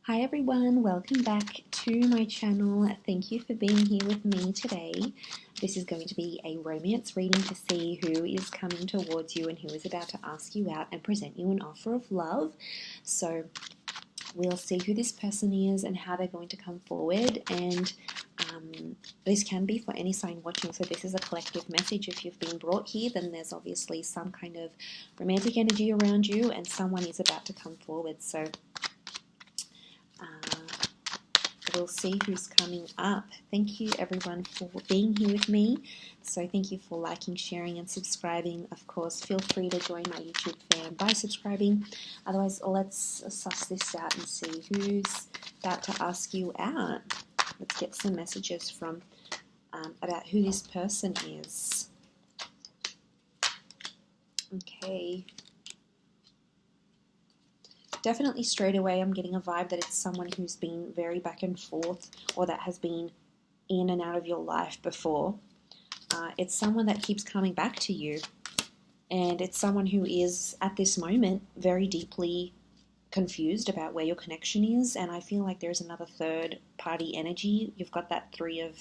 Hi everyone, welcome back to my channel. Thank you for being here with me today. This is going to be a romance reading to see who is coming towards you and who is about to ask you out and present you an offer of love. So we'll see who this person is and how they're going to come forward, and this can be for any sign watching, so this is a collective message. If you've been brought here, then there's obviously some kind of romantic energy around you and someone is about to come forward. So we'll see who's coming up. Thank you everyone for being here with me. So thank you for liking, sharing and subscribing. Of course, feel free to join my YouTube fam by subscribing. Otherwise, let's suss this out and see who's about to ask you out. Let's get some messages from about who this person is. Okay. Definitely straight away I'm getting a vibe that it's someone who's been very back and forth, or that has been in and out of your life before. It's someone that keeps coming back to you, and it's someone who is at this moment very deeply confused about where your connection is, and I feel like there's another third party energy. You've got that three of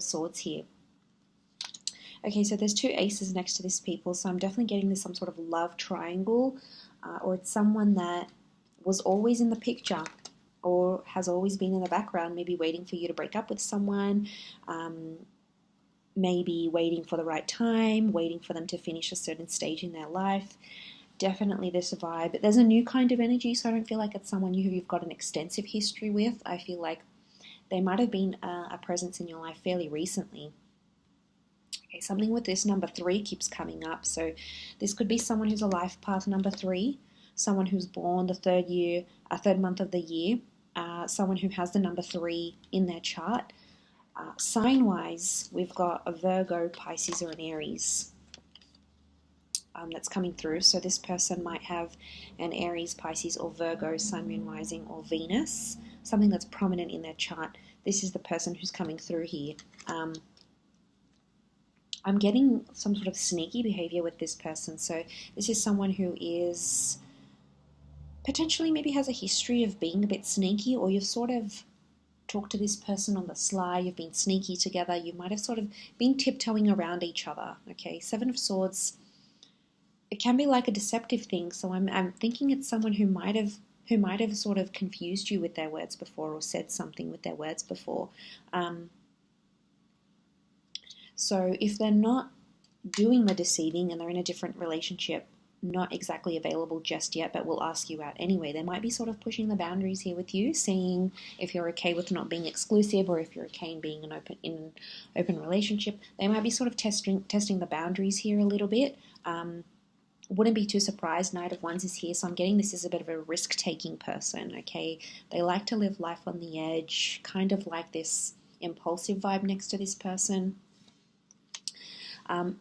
swords here. Okay, so there's two aces next to this people, so I'm definitely getting this some sort of love triangle, or it's someone that was always in the picture or has always been in the background, maybe waiting for you to break up with someone, maybe waiting for the right time, waiting for them to finish a certain stage in their life. Definitely this vibe. There's a new kind of energy, so I don't feel like it's someone who you've got an extensive history with. I feel like they might have been a presence in your life fairly recently. Okay, something with this number 3 keeps coming up. So this could be someone who's a life path number 3, someone who's born the third month of the year, someone who has the number 3 in their chart. Sign-wise, we've got a Virgo, Pisces, or an Aries that's coming through. So this person might have an Aries, Pisces, or Virgo, Sun, Moon, Rising, or Venus, something that's prominent in their chart. This is the person who's coming through here. I'm getting some sort of sneaky behavior with this person. So this is someone who is potentially maybe has a history of being a bit sneaky, or you've sort of talked to this person on the sly, you've been sneaky together, you might have sort of been tiptoeing around each other. Okay, 7 of Swords, it can be like a deceptive thing, so I'm thinking it's someone who might have sort of confused you with their words before, or said something with their words before. So if they're not doing the deceiving and they're in a different relationship, not exactly available just yet, but will ask you out anyway, they might be sort of pushing the boundaries here with you, seeing if you're okay with not being exclusive, or if you're okay in being in an open relationship. They might be sort of testing the boundaries here a little bit. Wouldn't be too surprised. Knight of Wands is here, so I'm getting this is a bit of a risk-taking person, okay? They like to live life on the edge, kind of like this impulsive vibe next to this person.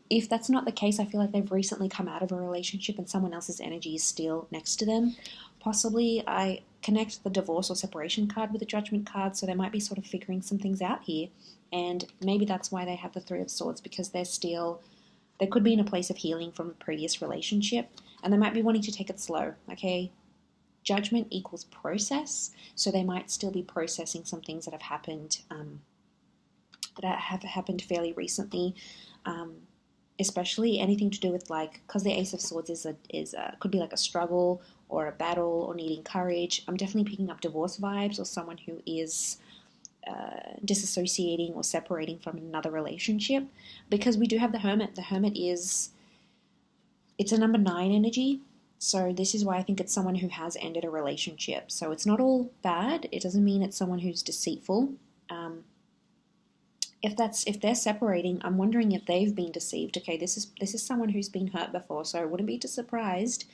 If that's not the case, I feel like they've recently come out of a relationship and someone else's energy is still next to them. Possibly I connect the divorce or separation card with the judgment card, so they might be sort of figuring some things out here, and maybe that's why they have the 3 of Swords, because they could be in a place of healing from a previous relationship, and they might be wanting to take it slow, okay? Judgment equals process, so they might still be processing some things that have happened fairly recently, especially anything to do with, like, because the Ace of Swords could be like a struggle or a battle or needing courage. I'm definitely picking up divorce vibes, or someone who is disassociating or separating from another relationship, because we do have the Hermit. The Hermit it's a number 9 energy, so this is why I think it's someone who has ended a relationship. So it's not all bad. It doesn't mean it's someone who's deceitful. If they're separating, I'm wondering if they've been deceived. Okay, this is someone who's been hurt before, so I wouldn't be too surprised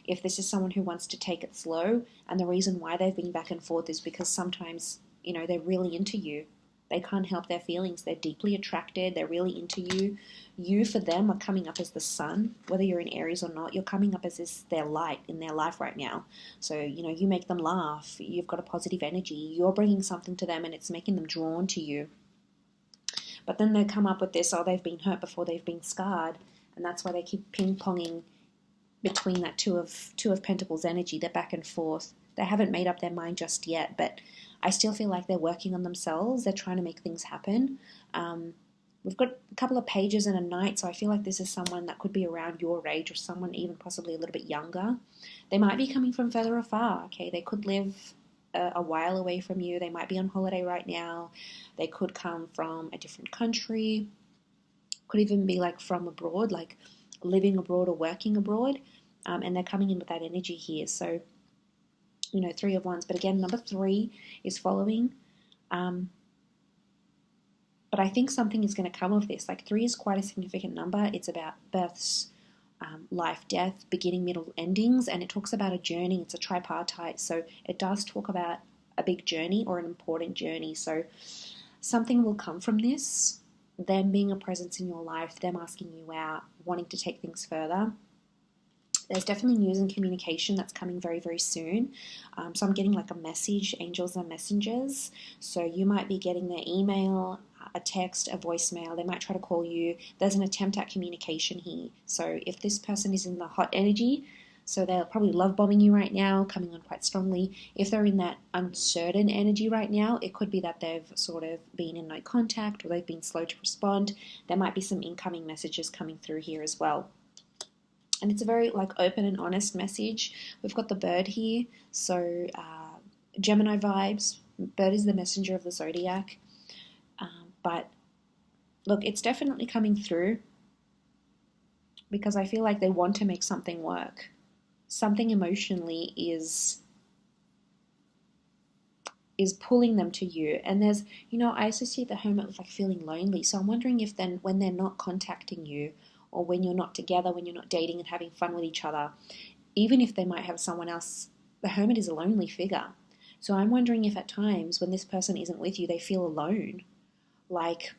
if this is someone who wants to take it slow, and the reason why they've been back and forth is because sometimes, they're really into you. They can't help their feelings. They're deeply attracted. They're really into you. You, for them, are coming up as the sun. Whether you're in Aries or not, you're coming up as their light in their life right now. So, you make them laugh. You've got a positive energy. You're bringing something to them, and it's making them drawn to you. But then they come up with this, they've been hurt before, they've been scarred, and that's why they keep ping-ponging between that two of Pentacles energy. They're back and forth. They haven't made up their mind just yet, but I still feel like they're working on themselves. They're trying to make things happen. We've got a couple of pages and a knight, so I feel like this is someone that could be around your age, or someone even possibly a little bit younger. They might be coming from further afar, okay? They could live a while away from you. They might be on holiday right now. They could come from a different country. Could even be like from abroad, like living abroad or working abroad. And they're coming in with that energy here. So, you know, 3 of Wands. But again, number 3 is following. But I think something is going to come of this. Like 3 is quite a significant number. It's about births, life, death, beginning, middle, endings. And it talks about a journey. It's a tripartite. So it does talk about a big journey or an important journey. So something will come from this. Them being a presence in your life, them asking you out, wanting to take things further. There's definitely news and communication that's coming very, very soon. So I'm getting like a message, angels and messengers. So you might be getting their email, a text, a voicemail. They might try to call you. There's an attempt at communication here. So if this person is in the hot energy, so they're probably love bombing you right now, coming on quite strongly. If they're in that uncertain energy right now, it could be that they've sort of been in no contact, or they've been slow to respond. There might be some incoming messages coming through here as well. And it's a very like open and honest message. We've got the bird here, so Gemini vibes. Bird is the messenger of the zodiac. But look, it's definitely coming through, because I feel like they want to make something work. Something emotionally is pulling them to you. And there's, you know, I associate the Hermit with like feeling lonely. So I'm wondering if then when they're not contacting you, or when you're not together, when you're not dating and having fun with each other, even if they might have someone else, the Hermit is a lonely figure. So I'm wondering if at times when this person isn't with you, they feel alone. Like,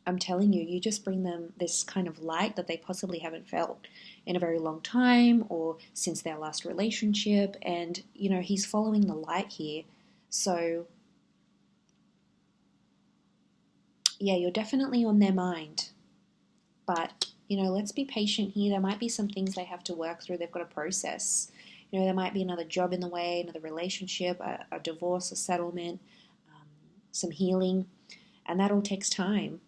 I'm telling you, you just bring them this kind of light that they possibly haven't felt in a very long time, or since their last relationship. And, you know, he's following the light here. So, yeah, you're definitely on their mind. But, you know, let's be patient here. There might be some things they have to work through. They've got to process. You know, there might be another job in the way, another relationship, a divorce, a settlement, some healing. And that all takes time.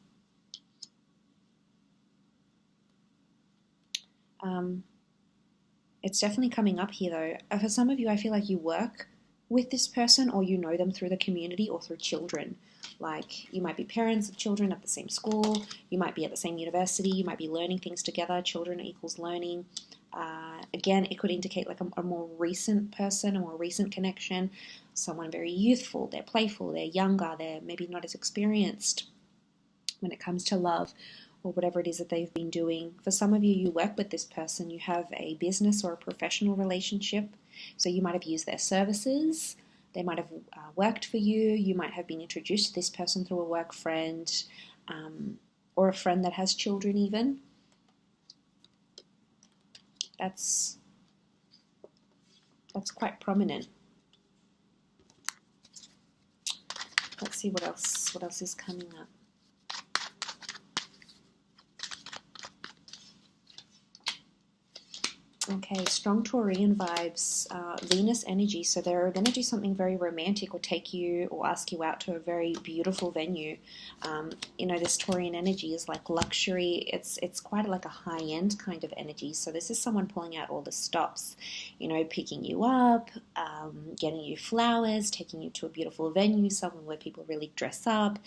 It's definitely coming up here though. For some of you, I feel like you work with this person, or you know them through the community or through children. Like, you might be parents of children at the same school, you might be at the same university, you might be learning things together. Children equals learning. Again, it could indicate like a more recent person, a more recent connection, someone very youthful, they're playful, they're younger, they're maybe not as experienced when it comes to love, or whatever it is that they've been doing. For some of you, you work with this person, you have a business or a professional relationship, so you might have used their services, they might have worked for you, you might have been introduced to this person through a work friend, or a friend that has children even. That's quite prominent. Let's see what else is coming up. Okay, strong Taurian vibes, Venus energy. So they're going to do something very romantic, or take you or ask you out to a very beautiful venue. You know, this Taurian energy is like luxury. It's quite like a high-end kind of energy. So this is someone pulling out all the stops, you know, picking you up, getting you flowers, taking you to a beautiful venue, somewhere where people really dress up.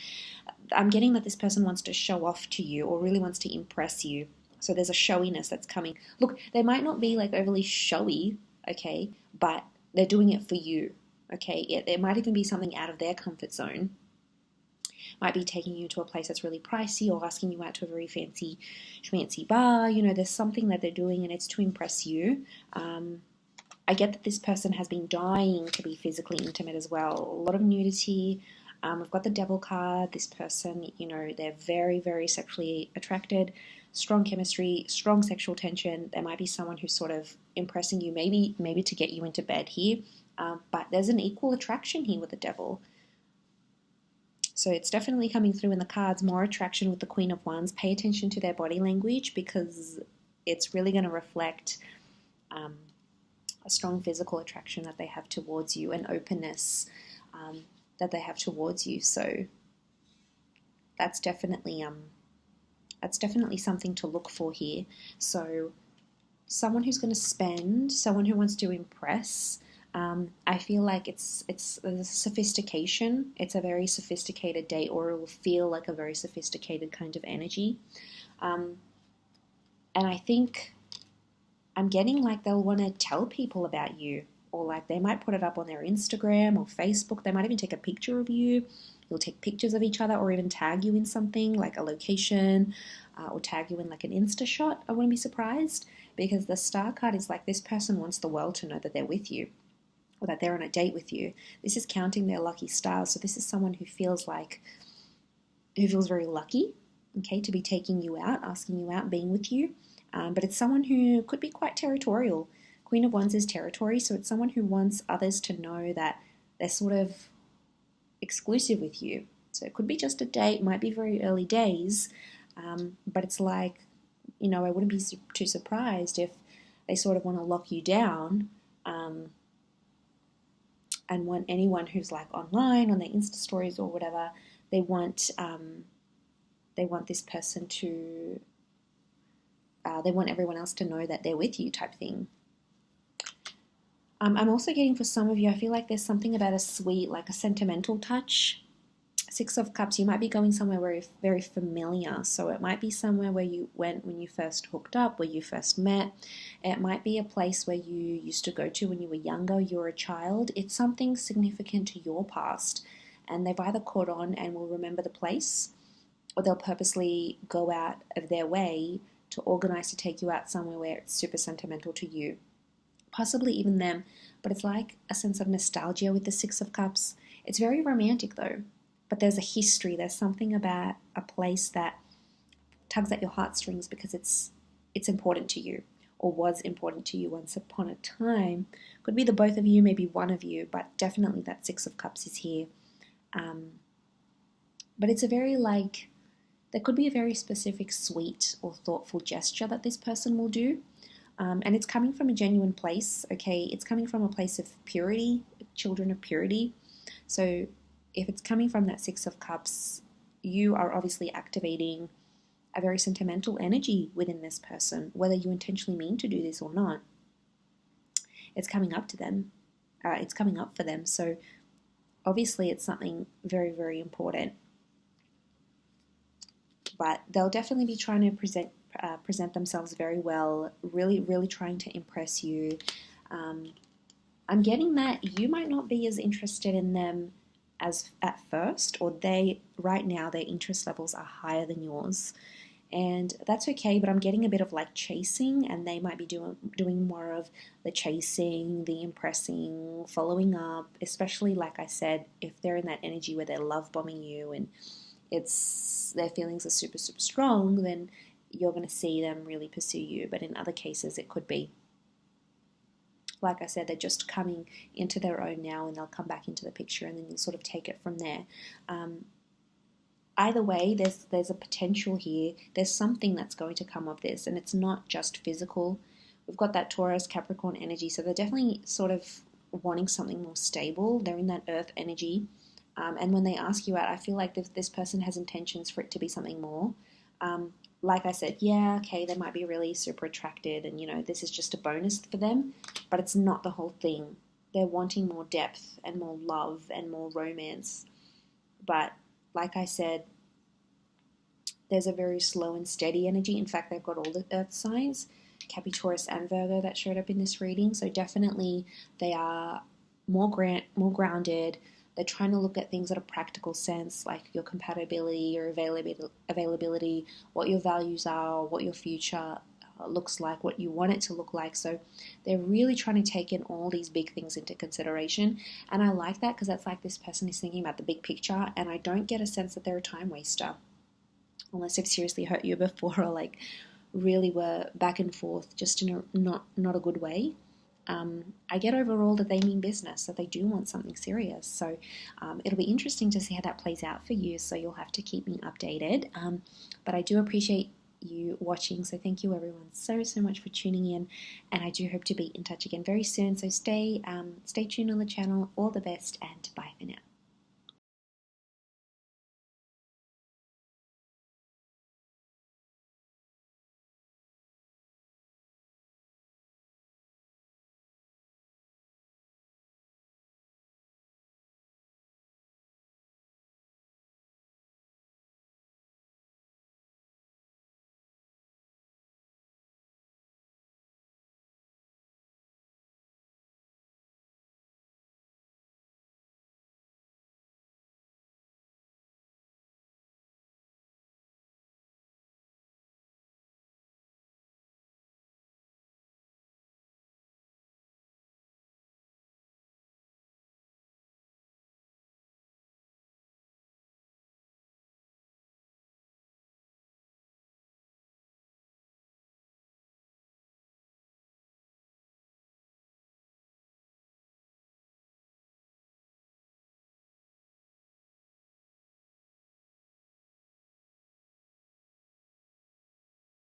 I'm getting that this person wants to show off to you, or really wants to impress you. So there's a showiness that's coming. Look, they might not be like overly showy, okay, but they're doing it for you, okay? It might even be something out of their comfort zone. Might be taking you to a place that's really pricey, or asking you out to a very fancy bar. You know, there's something that they're doing, and it's to impress you. I get that this person has been dying to be physically intimate as well. A lot of nudity. We've got the Devil card. This person, you know, they're very, very sexually attracted. Strong chemistry, strong sexual tension. There might be someone who's sort of impressing you, maybe to get you into bed here. But there's an equal attraction here with the Devil. So it's definitely coming through in the cards. More attraction with the Queen of Wands. Pay attention to their body language, because it's really going to reflect a strong physical attraction that they have towards you, and openness that they have towards you. So that's definitely something to look for here. So someone who's going to spend, someone who wants to impress. I feel like it's a sophistication. It's a very sophisticated date, or it will feel like a very sophisticated kind of energy. And I think I'm getting like they'll want to tell people about you, or like they might put it up on their Instagram or Facebook. They might even take a picture of you. You'll take pictures of each other, or even tag you in something like a location, or tag you in like an Insta shot. I wouldn't be surprised, because the Star card is like this person wants the world to know that they're with you, or that they're on a date with you. This is counting their lucky stars. So this is someone who feels very lucky, okay, to be taking you out, asking you out, being with you. But it's someone who could be quite territorial. Queen of Wands is territory, so it's someone who wants others to know that they're sort of exclusive with you. So it could be just a date, might be very early days, but it's like, I wouldn't be too surprised if they sort of want to lock you down, and want anyone who's like online on their Insta stories or whatever, they want this person to, they want everyone else to know that they're with you, type thing. I'm also getting, for some of you, I feel like there's something about a sweet, like a sentimental touch. Six of Cups, you might be going somewhere very, very familiar. So it might be somewhere where you went when you first hooked up, where you first met. It might be a place where you used to go to when you were younger, you were a child. It's something significant to your past. And they've either caught on and will remember the place, or they'll purposely go out of their way to organize to take you out somewhere where it's super sentimental to you. Possibly even them, but it's like a sense of nostalgia with the Six of Cups. It's very romantic though, but there's a history. There's something about a place that tugs at your heartstrings because it's important to you, or was important to you once upon a time. Could be the both of you, maybe one of you, but definitely that Six of Cups is here. But it's a very there could be a very specific sweet or thoughtful gesture that this person will do. And it's coming from a genuine place, okay? It's coming from a place of purity, children of purity. So if it's coming from that Six of Cups, you are obviously activating a very sentimental energy within this person, whether you intentionally mean to do this or not. It's coming up to them. It's coming up for them. So obviously it's something very, very important. But they'll definitely be trying to present themselves very well, really, really trying to impress you. I'm getting that you might not be as interested in them as at first, or right now their interest levels are higher than yours, and that's okay. But I'm getting a bit of like chasing, and they might be doing more of the chasing, the impressing, following up, especially like I said, if they're in that energy where they're love bombing you and their feelings are super, super strong, then you're going to see them really pursue you. But in other cases, it could be, like I said, they're just coming into their own now, and they'll come back into the picture, and then you'll sort of take it from there. Either way, there's a potential here. There's something that's going to come of this, and it's not just physical. We've got that Taurus, Capricorn energy, so they're definitely sort of wanting something more stable. They're in that earth energy. And when they ask you out, I feel like this person has intentions for it to be something more. Like I said, yeah, okay, they might be really super attracted, and this is just a bonus for them, but it's not the whole thing. They're wanting more depth and more love and more romance. But like I said, there's a very slow and steady energy. In fact, they've got all the earth signs, Capricorn, Taurus, and Virgo, that showed up in this reading. So definitely they are more grounded. They're trying to look at things at a practical sense, like your compatibility, your availability, what your values are, what your future looks like, what you want it to look like. So they're really trying to take in all these big things into consideration. And I like that, because that's like this person is thinking about the big picture, and I don't get a sense that they're a time waster, unless they've seriously hurt you before, or like really were back and forth just in a not a good way. I get overall that they mean business, that they do want something serious. So it'll be interesting to see how that plays out for you. So you'll have to keep me updated. But I do appreciate you watching. So thank you everyone so much for tuning in, and I do hope to be in touch again very soon. So stay tuned on the channel. All the best, and bye.